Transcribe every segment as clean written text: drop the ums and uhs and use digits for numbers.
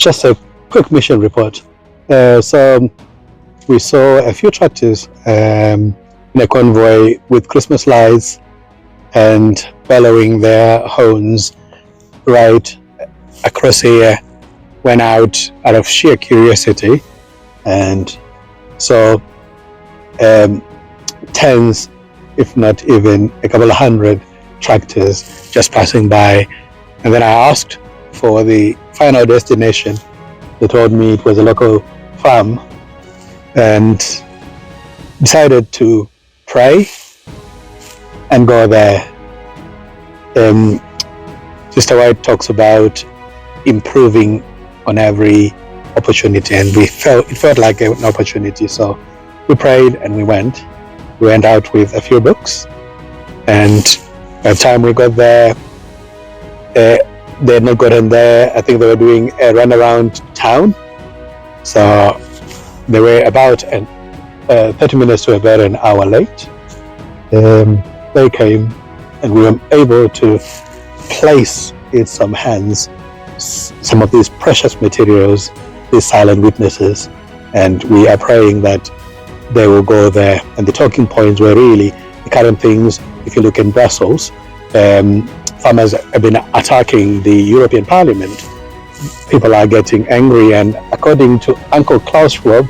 just a quick mission report. So we saw a few tractors in a convoy with Christmas lights and bellowing their horns right across here. Went out of sheer curiosity and saw tens, if not even a couple of hundred tractors just passing by. And then I asked for the final destination. They told me it was a local farm, and decided to pray and go there. Sister White talks about improving on every opportunity, and it felt like an opportunity. So we prayed and we went out with a few books, and by the time we got there, they had not gotten there. I think they were doing a run around town, so they were about 30 minutes to about an hour late. They came and we were able to place in some hands some of these precious materials, these silent witnesses, and we are praying that they will go there. And the talking points were really the current things. If you look in Brussels, farmers have been attacking the European Parliament. People are getting angry, and according to Uncle Klaus Schwab,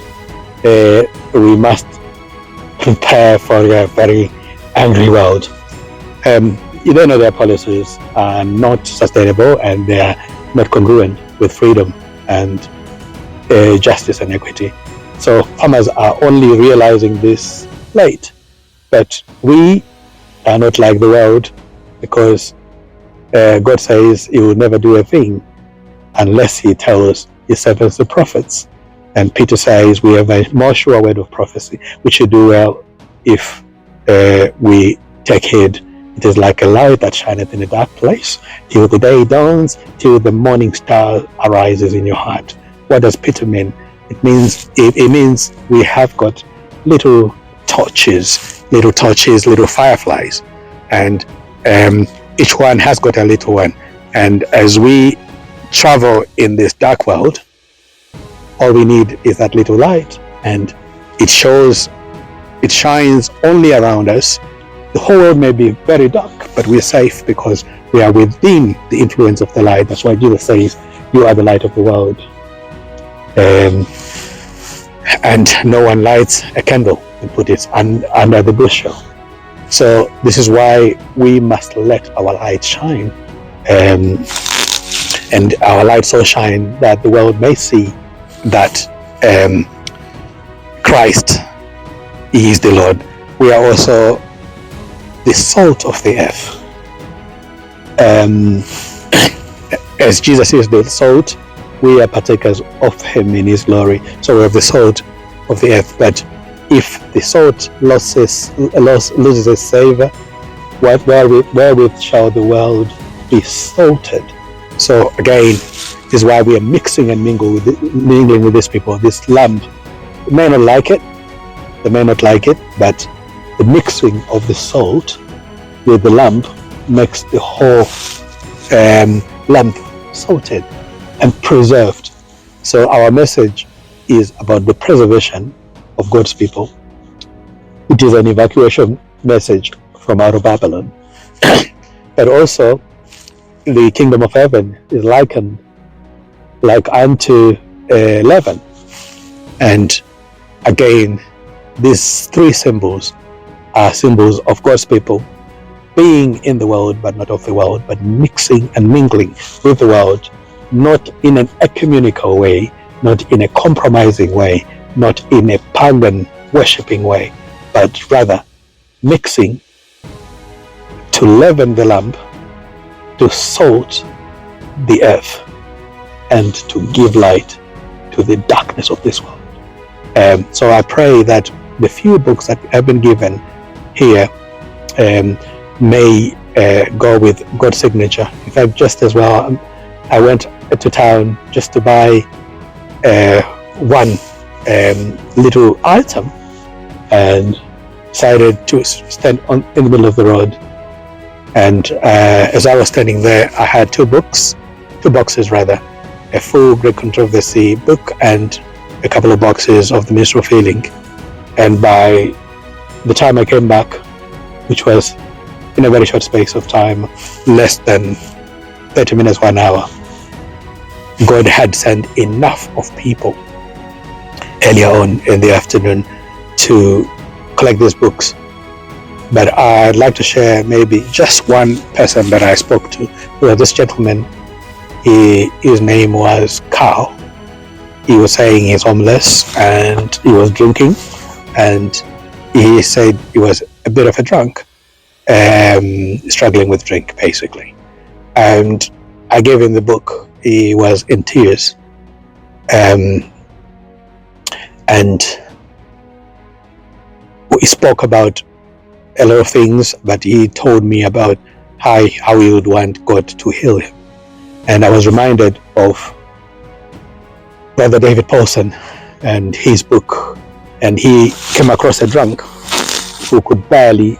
we must prepare for a very angry world. You don't know, their policies are not sustainable and they are not congruent with freedom and justice and equity. So farmers are only realizing this late. But we are not like the world, because God says He will never do a thing unless He tells His servants the prophets. And Peter says we have a more sure word of prophecy. We should do well if we take heed. It is like a light that shineth in a dark place, till the day dawns, till the morning star arises in your heart. What does Peter mean? It means we have got little torches, little fireflies, and each one has got a little one. And as we travel in this dark world, all we need is that little light, and it shines only around us. The whole world may be very dark, but we're safe because we are within the influence of the light. That's why Jesus says, you are the light of the world. And no one lights a candle and put it under the bushel. So this is why we must let our light shine, and our light so shine that the world may see that Christ is the Lord. We are also the salt of the earth. As Jesus is the salt, we are partakers of Him in His glory. So we have the salt of the earth. But if the salt loses its savor, wherewith shall the world be salted? So again, this is why we are mixing and mingling with these people. This lamb, they may not like it, but the mixing of the salt with the lamb makes the whole lamb salted and preserved. So our message is about the preservation of God's people. It is an evacuation message from out of Babylon. But also, the kingdom of heaven is likened like unto leaven. And again, these three symbols are symbols of God's people being in the world but not of the world, but mixing and mingling with the world, not in an ecumenical way, not in a compromising way, not in a pagan worshipping way, but rather mixing to leaven the lamp, to salt the earth, and to give light to the darkness of this world. So I pray that the few books that have been given here may go with God's signature. In fact, just as well, I went to town just to buy one little item, and decided to stand in the middle of the road. And as I was standing there, I had two boxes, a full Great Controversy book and a couple of boxes of the Ministry of Healing. And by the time I came back, which was in a very short space of time, less than 30 minutes, 1 hour, God had sent enough of people earlier on in the afternoon to collect these books. But I'd like to share maybe just one person that I spoke to. This gentleman, his name was Carl. He was saying he's homeless and he was drinking, and he said he was a bit of a drunk, struggling with drink basically. And I gave him the book. He was in tears, and we spoke about a lot of things, but he told me about how he would want God to heal him. And I was reminded of Brother David Paulson and his book, and he came across a drunk who could barely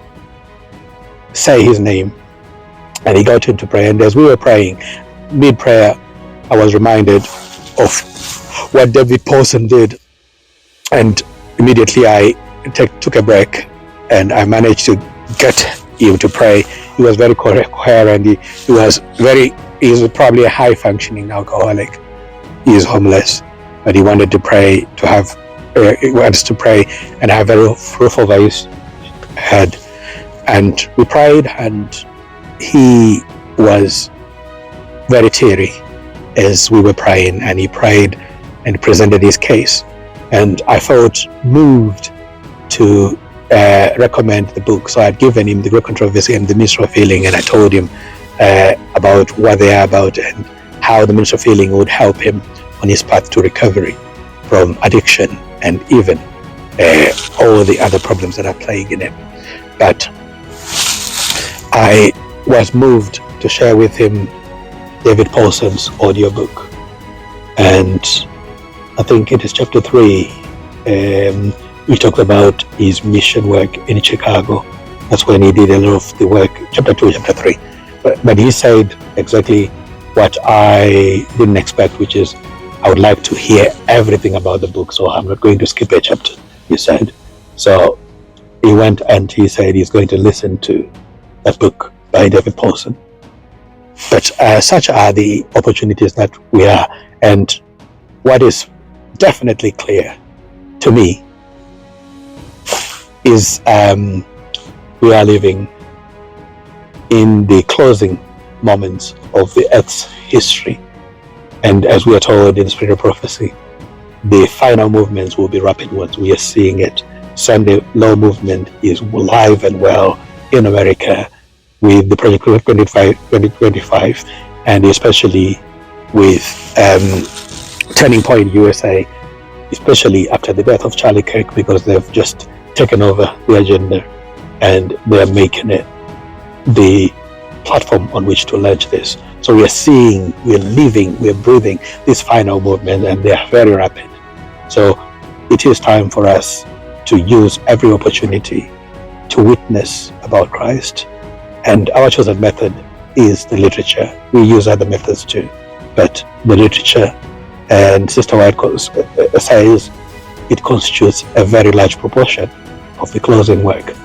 say his name, and he got him to pray. And as we were praying, mid-prayer, I was reminded of what David Paulson did, and immediately I took a break and I managed to get him to pray. He was very coherent. He was probably a high functioning alcoholic. He is homeless, but he wanted to pray, he wants to pray and have a very fruitful voice head. And we prayed, and he was very teary as we were praying, and he prayed and presented his case. And I felt moved to recommend the book. So I'd given him the Great Controversy and the Ministry of Healing, and I told him about what they are about and how the Ministry of Healing would help him on his path to recovery from addiction and even all the other problems that are plaguing him. But I was moved to share with him David Paulson's audiobook, and I think it is chapter 3. We talked about his mission work in Chicago. That's when he did a lot of the work, chapter 2, chapter 3. But he said exactly what I didn't expect, which is, I would like to hear everything about the book, so I'm not going to skip a chapter, he said. So he went and he said he's going to listen to that book by David Paulson. But such are the opportunities that we are. And what is definitely clear to me is we are living in the closing moments of the earth's history. And as we are told in the Spirit of Prophecy, the final movements will be rapid ones. We are seeing it. Sunday Law movement is live and well in America with the Project 2025, and especially with Turning Point USA, especially after the death of Charlie Kirk, because they've just taken over the agenda and they're making it the platform on which to launch this. So we are seeing, we're living, we're breathing this final movement, and they are very rapid. So it is time for us to use every opportunity to witness about Christ. And our chosen method is the literature. We use other methods too, but the literature, and Sister White says, it constitutes a very large proportion of the closing work.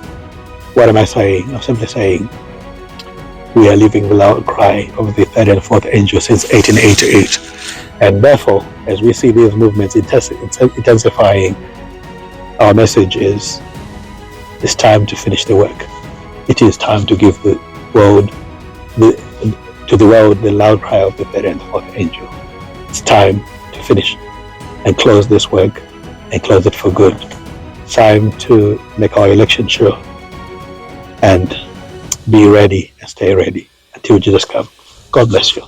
What am I saying? I'm simply saying we are living the loud cry of the third and fourth angel since 1888. And therefore, as we see these movements intensifying, our message is, it's time to finish the work. It is time to give the world, the loud cry of the third and fourth angel. It's time to finish and close this work and close it for good. It's time to make our election sure and be ready and stay ready until Jesus comes. God bless you.